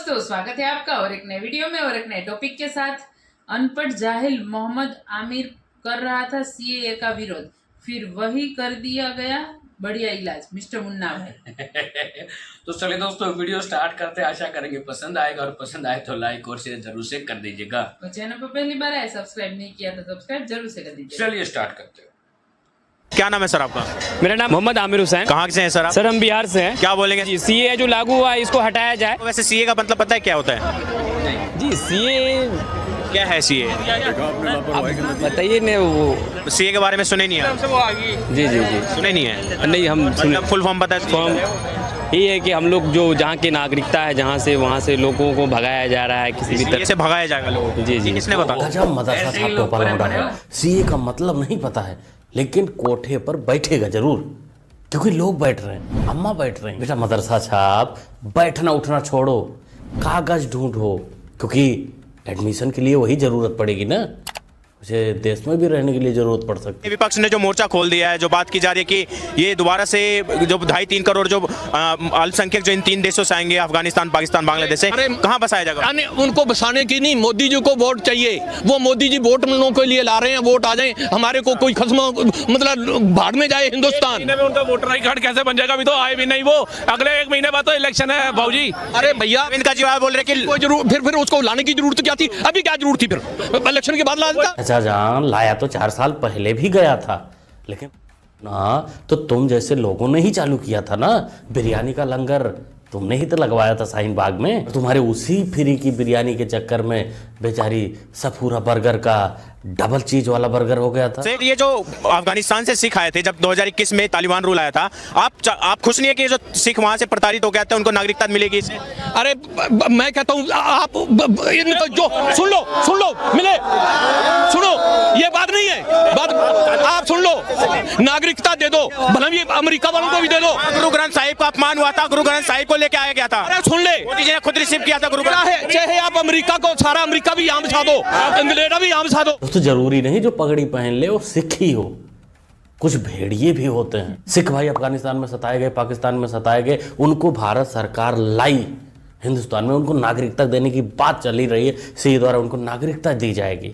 दोस्तों, स्वागत है आपका और एक नए वीडियो में और एक नए टॉपिक के साथ। अनपढ़ जाहिल मोहम्मद आमिर कर रहा था सीएए का विरोध, फिर वही कर दिया गया बढ़िया इलाज मिस्टर मुन्ना भाई। तो चलिए दोस्तों, वीडियो स्टार्ट करते हैं। आशा करेंगे पसंद आएगा और पसंद आए तो लाइक और शेयर जरूर से कर दीजिएगा। और चैनल पर पहली बार आए, सब्सक्राइब नहीं किया तो सब्सक्राइब जरूर से कर दीजिए। चलिए स्टार्ट करते हैं। क्या नाम है सर आपका? मेरा नाम मोहम्मद आमिर हुसैन। कहाँ से हैं सर आप? सर हम बिहार से हैं। क्या बोलेंगे? जी सीए जो लागू हुआ है इसको हटाया जाए। वैसे सीए का मतलब पता है क्या होता है? जी सीए क्या है सीए? बताइए ने वो सीए के बारे में सुने नहीं है? जी जी जी सुने नहीं है? नहीं हम सुन फुल फॉर्म पता है? फॉर्म ये है कि हम लोग जो जहाँ की नागरिकता है, जहाँ से वहाँ से लोगों को भगाया जा रहा है किसी भी तरह से भगाया जाएगा लोगों को। जी जी किसने बताया? गजब मदरसा छाप टोपा लौटा है। सीए का मतलब नहीं पता है, लेकिन कोठे पर बैठेगा जरूर, क्योंकि लोग बैठ रहे हैं, अम्मा बैठ रहे हैं। बेटा मदरसा छाप, बैठना उठना छोड़ो, कागज ढूंढो, क्योंकि एडमिशन के लिए वही जरूरत पड़ेगी ना, मुझे देश में भी रहने के लिए जरूरत पड़ सकती है। विपक्ष ने जो मोर्चा खोल दिया है, जो बात की जा रही है कि ये दोबारा से जो 2.5-3 करोड़ जो अल्पसंख्यक जो इन 3 देशों से आएंगे, अफगानिस्तान, पाकिस्तान, बांग्लादेश से, कहाँ बसाया जाएगा? उनको बसाने की नहीं, मोदी जी को वोट चाहिए। वो मोदी जी वोट मिलने के लिए ला रहे हैं, वोट आ जाए हमारे को, कोई खस्म मतलब भाड़ में जाए हिंदुस्तान में। उनका वोटर आई कार्ड कैसे बन जाएगा? अभी तो आए भी नहीं वो, अगले 1 महीने बाद तो इलेक्शन है भाऊजी। अरे भैया इनका जवाब बोल रहे कि फिर उसको लाने की जरूरत क्या थी? अभी क्या जरूरत थी? फिर इलेक्शन के बाद ला देता। अच्छा जान, लाया तो 4 साल पहले भी गया था, लेकिन ना तो तुम जैसे लोगों ने ही चालू किया था ना। बिरयानी का लंगर तुमने ही तो लगवाया था शाहीन बाग में। तुम्हारे उसी फ्री की बिरयानी के चक्कर में बेचारी सफूरा बर्गर का डबल चीज वाला बर्गर हो गया था। ये जो अफगानिस्तान से सिख आए थे जब 2021 में तालिबान रूल आया था, आप खुश नहीं है कि जो सिख वहां से प्रताड़ित हो गए थे उनको नागरिकता मिलेगी इससे? अरे मैं कहता हूँ आप जो सुन लो मिले, सुनो, ये बात नहीं है, बात आप सुन लो, नागरिकता दे दो, भला ये अमेरिका वालों को भी दे दो। गुरु ग्रंथ साहिब का अपमान हुआ था, गुरु ग्रंथ साहिब को लेके आया गया था। अरे सुन ले, मोदी जी ने खुद रिसीव किया था गुरु ग्रंथ। चाहे आप अमेरिका को, सारा अमेरिका भी यहाँ बिछा दो, इंग्लैंड भी यहाँ बिछा दो। तो जरूरी नहीं जो पगड़ी पहन ले वो सिख ही हो, कुछ भेड़िए भी होते हैं। सिख भाई अफगानिस्तान में सताए गए, पाकिस्तान में सताए गए, उनको भारत सरकार लाई हिंदुस्तान में, उनको नागरिकता देने की बात चली रही है, सीए द्वारा उनको नागरिकता दी जाएगी।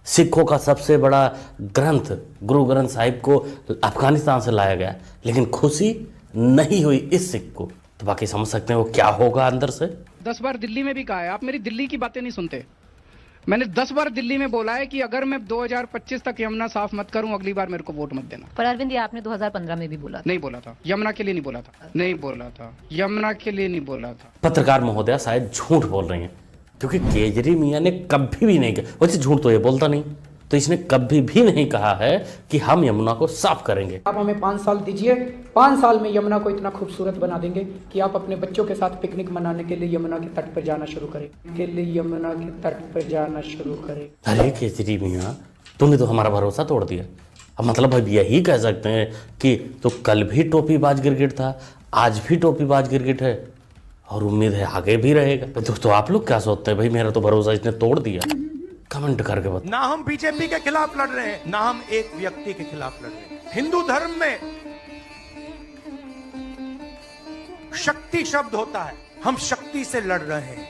सिखों का सबसे बड़ा ग्रंथ गुरु ग्रंथ साहिब को अफगानिस्तान से लाया गया, लेकिन खुशी नहीं हुई इस सिख को, तो बाकी समझ सकते हैं वो क्या होगा अंदर से। 10 बार दिल्ली में भी कहा है, आप मेरी दिल्ली की बातें नहीं सुनते। मैंने 10 बार दिल्ली में बोला है कि अगर मैं 2025 तक यमुना साफ मत करूं, अगली बार मेरे को वोट मत देना। पर अरविंद, ये आपने 2015 में भी बोला था। नहीं बोला था, यमुना के लिए नहीं बोला था, नहीं बोला था, यमुना के लिए नहीं बोला था। पत्रकार महोदया शायद झूठ बोल रही हैं, क्योंकि केजरी मियां ने कभी भी नहीं कहा, वैसे झूठ तो ये बोलता नहीं, तो इसने कभी भी नहीं कहा है कि हम यमुना को साफ करेंगे। आप हमें 5 साल दीजिए, 5 साल में यमुना को इतना खूबसूरत बना देंगे कि आप अपने बच्चों के साथ पिकनिक मनाने के लिए यमुना के तट पर जाना शुरू करें, के लिए यमुना के तट पर जाना शुरू करें। अरे केजरी मियां, तुमने तो हमारा भरोसा तोड़ दिया। अब मतलब अब यही कह सकते हैं कि तो कल भी टोपीबाज गिरगिट था, आज भी टोपीबाज गिरगिट है, और उम्मीद है आगे भी रहेगा। तो दोस्तों आप लोग क्या सोचते हैं? भाई मेरा तो भरोसा इसने तोड़ दिया। कमेंट करके बताओ। ना हम बीजेपी के खिलाफ लड़ रहे हैं, ना हम एक व्यक्ति के खिलाफ लड़ रहे हैं। हिंदू धर्म में शक्ति शब्द होता है, हम शक्ति से लड़ रहे हैं,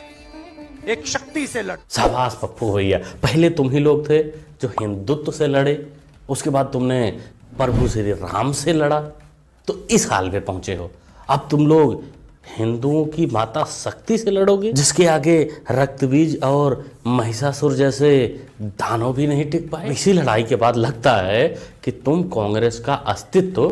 एक शक्ति से लड़। शाबाश पप्पू भैया, पहले तुम ही लोग थे जो हिंदुत्व से लड़े, उसके बाद तुमने प्रभु श्री राम से लड़ा, तो इस हाल में पहुंचे हो। अब तुम लोग हिंदुओं की माता शक्ति से लड़ोगे, जिसके आगे रक्तबीज और महिषासुर जैसे दानव भी नहीं टिक पाए। इसी लड़ाई के बाद लगता है कि तुम कांग्रेस का अस्तित्व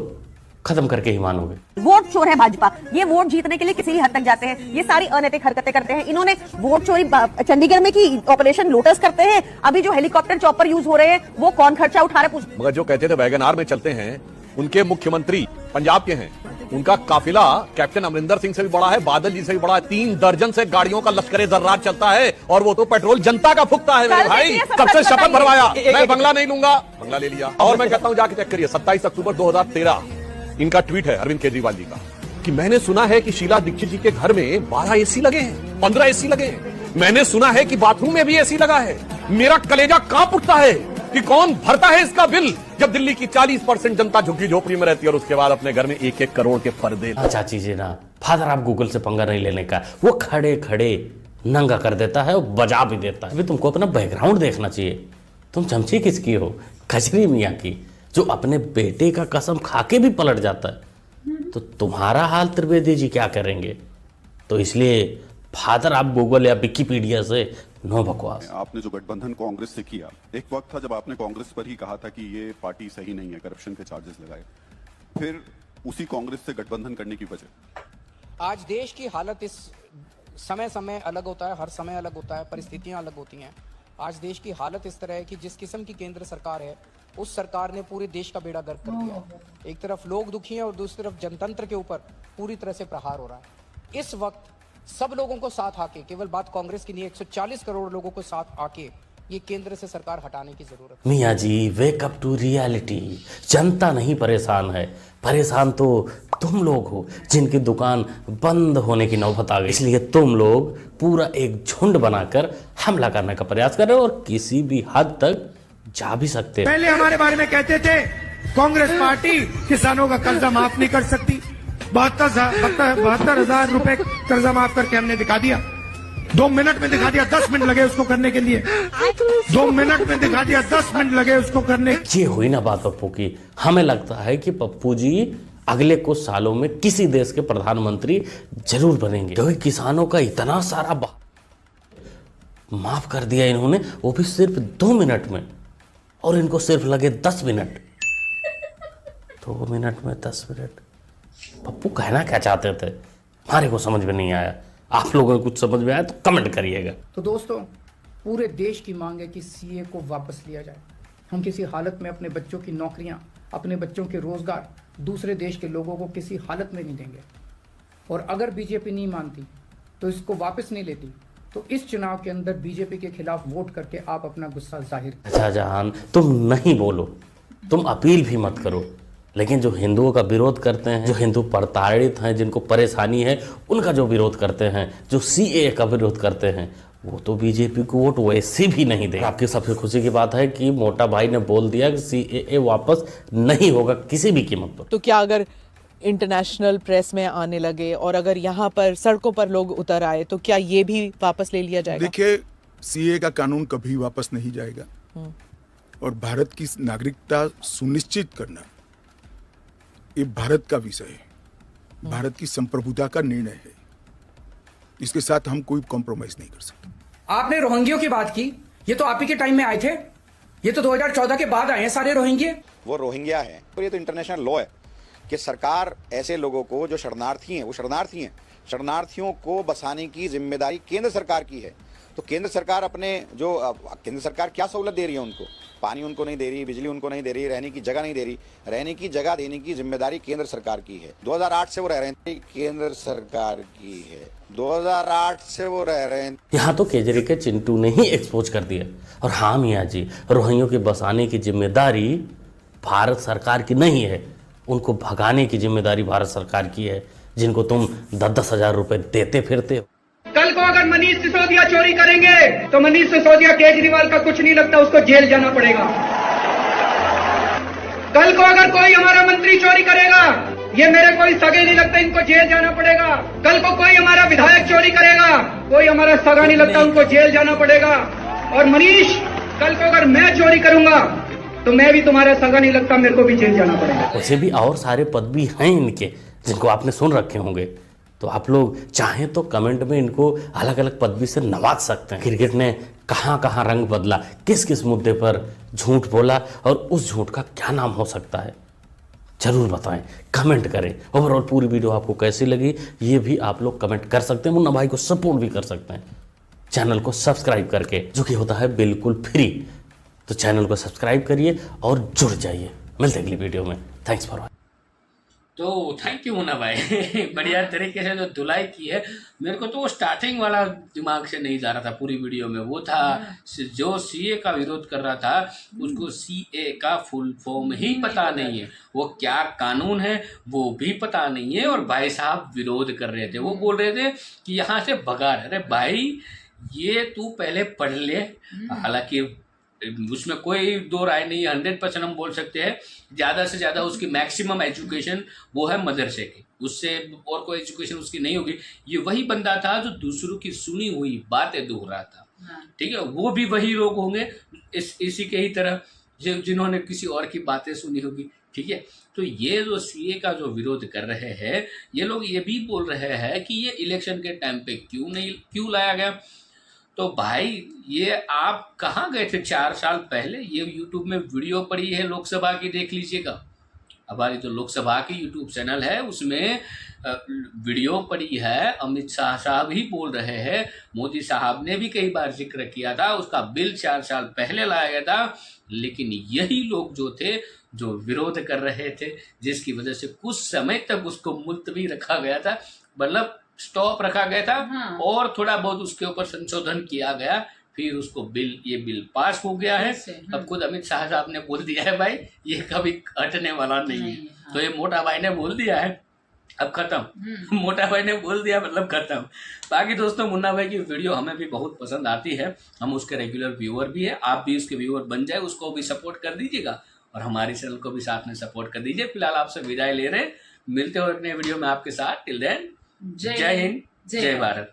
खत्म करके ही मानोगे। वोट चोर है भाजपा, ये वोट जीतने के लिए किसी भी हद तक जाते हैं, ये सारी अनैतिक हरकतें करते हैं। इन्होंने वोट चोरी चंडीगढ़ में की, ऑपरेशन लोटस करते हैं, अभी जो हेलीकॉप्टर चॉपर यूज हो रहे हैं वो कौन खर्चा उठा रहा है? मगर जो कहते थे वैगन आर में चलते हैं, उनके मुख्यमंत्री पंजाब के हैं, उनका काफिला कैप्टन अमरिंदर सिंह से भी बड़ा है, बादल जी से भी बड़ा है। 3 दर्जन से गाड़ियों का लश्करे जर्रार चलता है, और वो तो पेट्रोल जनता का फूकता है मेरे भाई। कब से शपथ भरवाया, मैं बंगला नहीं लूंगा, बंगला ले लिया। और मैं कहता हूं जाके चेक करिए, 27 अक्टूबर 2013 इनका ट्वीट है अरविंद केजरीवाल जी का, कि मैंने सुना है कि शीला दीक्षित जी के घर में 12 एसी लगे हैं, 15 एसी लगे हैं। मैंने सुना है कि बाथरूम में भी एसी लगा है। मेरा कलेजा कांप उठता है कि कौन भरता है इसका बिल, जब दिल्ली की 40% जनता झुग्गी झोपड़ी में रहती है और उसके बाद अपने घर में 1-1 करोड़ के पर्दे। चाची जी ना फादर आप गूगल से पंगा नहीं लेने का, वो खड़े खड़े नंगा कर देता है और बजा भी देता है। अभी तुमको अपना बैकग्राउंड देखना चाहिए, तुम चमची किसकी हो? खजरी मियाँ की, जो अपने बेटे का कसम खा के भी पलट जाता है। तो तुम्हारा हाल त्रिवेदी जी क्या करेंगे? तो इसलिए फादर आप गूगल या विकिपीडिया से नो बकवास। आपने जो गठबंधन कांग्रेस से किया, एक वक्त था जब आपने कांग्रेस पर ही कहा था कि ये पार्टी सही नहीं है, करप्शन के चार्जेस लगाए, फिर उसी कांग्रेस से गठबंधन करने की वजह? आज देश की हालत इस समय समय अलग होता है, हर समय अलग होता है, परिस्थितियां अलग होती हैं। आज देश की हालत इस तरह है कि जिस किस्म की केंद्र सरकार है, उस सरकार ने पूरे देश का बेड़ा गर्क कर दिया है। एक तरफ लोग दुखी हैं और दूसरी तरफ जनतंत्र के ऊपर पूरी तरह से प्रहार हो रहा है। इस वक्त सब लोगों को साथ आके, केवल बात कांग्रेस की नहीं, 140 करोड़ लोगों को साथ आके ये केंद्र से सरकार हटाने की जरूरत है। मियाँ जी वेक अप टू रियलिटी। जनता नहीं परेशान है, परेशान तो तुम लोग हो जिनकी दुकान बंद होने की नौबत आ गई। इसलिए तुम लोग पूरा एक झुंड बनाकर हमला करने का प्रयास कर रहे हो और किसी भी हद तक जा भी सकते हो। पहले हमारे बारे में कहते थे कांग्रेस पार्टी किसानों का कर्जा माफ नहीं कर सकती। 72,000 रुपए कर्जा माफ करके हमने दिखा दिया, 2 मिनट में दिखा दिया, 10 मिनट लगे उसको करने के लिए, 2 मिनट में दिखा दिया, 10 मिनट लगे उसको करने। ये हुई ना बात पप्पू की। हमें लगता है कि पप्पू जी अगले कुछ सालों में किसी देश के प्रधानमंत्री जरूर बनेंगे, क्योंकि किसानों का इतना सारा माफ कर दिया इन्होंने, वो भी सिर्फ 2 मिनट में, और इनको सिर्फ लगे 10 मिनट। 2 मिनट में 10 मिनट। पप्पू कहना क्या चाहते थे हमारे को समझ में नहीं आया। आप लोगों को कुछ समझ में आया तो कमेंट करिएगा। तो दोस्तों, पूरे देश की मांग है कि सीए को वापस लिया जाए। हम किसी हालत में अपने बच्चों की नौकरियां, अपने बच्चों के रोजगार दूसरे देश के लोगों को किसी हालत में नहीं देंगे। और अगर बीजेपी नहीं मानती तो इसको वापस नहीं लेती, तो इस चुनाव के अंदर बीजेपी के खिलाफ वोट करके आप अपना गुस्सा जाहिर। अच्छा जहान, तुम नहीं बोलो, तुम अपील भी मत करो, लेकिन जो हिंदुओं का विरोध करते हैं, जो हिंदू प्रताड़ित हैं, जिनको परेशानी है, उनका जो विरोध करते हैं, जो सीए का विरोध करते हैं, वो तो बीजेपी को वोट वैसे भी नहीं दे। आपकी सबसे खुशी की बात है कि मोटा भाई ने बोल दिया कि सीए वापस नहीं होगा किसी भी कीमत पर। तो क्या अगर इंटरनेशनल प्रेस में आने लगे और अगर यहाँ पर सड़कों पर लोग उतर आए तो क्या ये भी वापस ले लिया जाएगा? देखिए, सीए का कानून कभी वापस नहीं जाएगा और भारत की नागरिकता सुनिश्चित करना ये भारत का विषय है, भारत की संप्रभुता का निर्णय है। इसके साथ हम कोई कॉम्प्रोमाइज नहीं कर सकते। आपने रोहिंग्यों की बात की, ये तो आप ही के टाइम में आए थे, ये तो 2014 के बाद आए हैं सारे रोहिंग्ये। वो रोहिंग्या है और ये तो इंटरनेशनल लॉ है कि सरकार ऐसे लोगों को जो शरणार्थी हैं, वो शरणार्थी हैं, शरणार्थियों को बसाने की जिम्मेदारी केंद्र सरकार की है। तो केंद्र सरकार अपने जो केंद्र सरकार क्या सहूलत दे रही है उनको? पानी उनको नहीं दे रही, बिजली उनको नहीं दे रही, रहने की जगह नहीं दे रही। रहने की जगह देने की जिम्मेदारी केंद्र सरकार की है। 2008 से वो रह रहे हैं, केंद्र सरकार की है। 2008 से वो रह रहे हैं। यहाँ तो केजरी के चिंटू ने ही एक्सपोज कर दिया। और हाँ मियाँ जी, रोहिंग्यों के बसाने की जिम्मेदारी भारत सरकार की नहीं है, उनको भगाने की जिम्मेदारी भारत सरकार की है, जिनको तुम 10-10 हजार रुपए देते फिरते हो। कल को अगर मनीष सिसोदिया चोरी करेंगे तो मनीष सिसोदिया केजरीवाल का कुछ नहीं लगता, उसको जेल जाना पड़ेगा। कल को अगर कोई हमारा मंत्री चोरी करेगा, ये मेरे कोई सगे नहीं लगता, इनको जेल जाना पड़ेगा। कल को कोई हमारा विधायक चोरी करेगा, कोई हमारा सगा नहीं लगता, उनको जेल जाना पड़ेगा। और मनीष, कल को अगर मैं चोरी करूंगा तो मैं भी तुम्हारा सगा नहीं लगता, मेरे को भी जेल जाना पड़ेगा। वैसे भी और सारे पद भी हैं इनके, जिनको आपने सुन रखे होंगे। तो आप लोग चाहें तो कमेंट में इनको अलग अलग पदवी से नवाज सकते हैं। क्रिकेट ने कहां कहां रंग बदला, किस किस मुद्दे पर झूठ बोला, और उस झूठ का क्या नाम हो सकता है, जरूर बताएं, कमेंट करें। ओवरऑल पूरी वीडियो आपको कैसी लगी ये भी आप लोग कमेंट कर सकते हैं। मुन्ना भाई को सपोर्ट भी कर सकते हैं चैनल को सब्सक्राइब करके, जो कि होता है बिल्कुल फ्री। तो चैनल को सब्सक्राइब करिए और जुड़ जाइए। मिलते हैं अगली वीडियो में। Thanks for watching. तो थैंक यू मुन्ना भाई, बढ़िया तरीके से जो धुलाई की है। मेरे को तो वो स्टार्टिंग वाला दिमाग से नहीं जा रहा था पूरी वीडियो में। वो था जो सीए का विरोध कर रहा था, उसको सीए का फुल फॉर्म ही पता नहीं है, वो क्या कानून है वो भी पता नहीं है। और भाई साहब विरोध कर रहे थे, वो बोल रहे थे कि यहाँ से भगा। अरे भाई, ये तू पहले पढ़ ले। हालांकि उसमें कोई दो राय नहीं है। 100% हम बोल सकते हैं ज़्यादा से ज़्यादा उसकी मैक्सिमम एजुकेशन वो है मदरसे की, उससे और कोई एजुकेशन उसकी नहीं होगी। ये वही बंदा था जो दूसरों की सुनी हुई बातें दोहरा रहा था, ठीक है। वो भी वही लोग होंगे इसी के ही तरह जिन्होंने किसी और की बातें सुनी होगी, ठीक है। तो ये जो सीए का जो विरोध कर रहे हैं, ये लोग ये भी बोल रहे हैं कि ये इलेक्शन के टाइम पे क्यों लाया गया। तो भाई ये आप कहाँ गए थे 4 साल पहले? ये यूट्यूब में वीडियो पड़ी है लोकसभा की, देख लीजिएगा। हमारी जो लोकसभा की यूट्यूब चैनल है उसमें वीडियो पड़ी है। अमित शाह साहब ही बोल रहे हैं, मोदी साहब ने भी कई बार जिक्र किया था, उसका बिल 4 साल पहले लाया गया था। लेकिन यही लोग जो थे जो विरोध कर रहे थे, जिसकी वजह से कुछ समय तक उसको मुलतवी रखा गया था, मतलब स्टॉप रखा गया था और थोड़ा बहुत उसके ऊपर संशोधन किया गया, फिर उसको ये बिल पास हो गया है। अब खुद अमित शाह साहब ने बोल दिया है भाई ये कभी हटने वाला नहीं है। तो ये मोटा भाई ने बोल दिया है, अब खत्म। मोटा भाई ने बोल दिया मतलब खत्म। बाकी दोस्तों मुन्ना भाई की वीडियो हमें भी बहुत पसंद आती है, हम उसके रेगुलर व्यूअर भी है। आप भी उसके व्यूअर बन जाए, उसको भी सपोर्ट कर दीजिएगा और हमारी चैनल को भी साथ में सपोर्ट कर दीजिए। फिलहाल आपसे विदाई ले रहे, मिलते हो एक नए वीडियो में आपके साथ। टिल देन जय हिंद, जय भारत।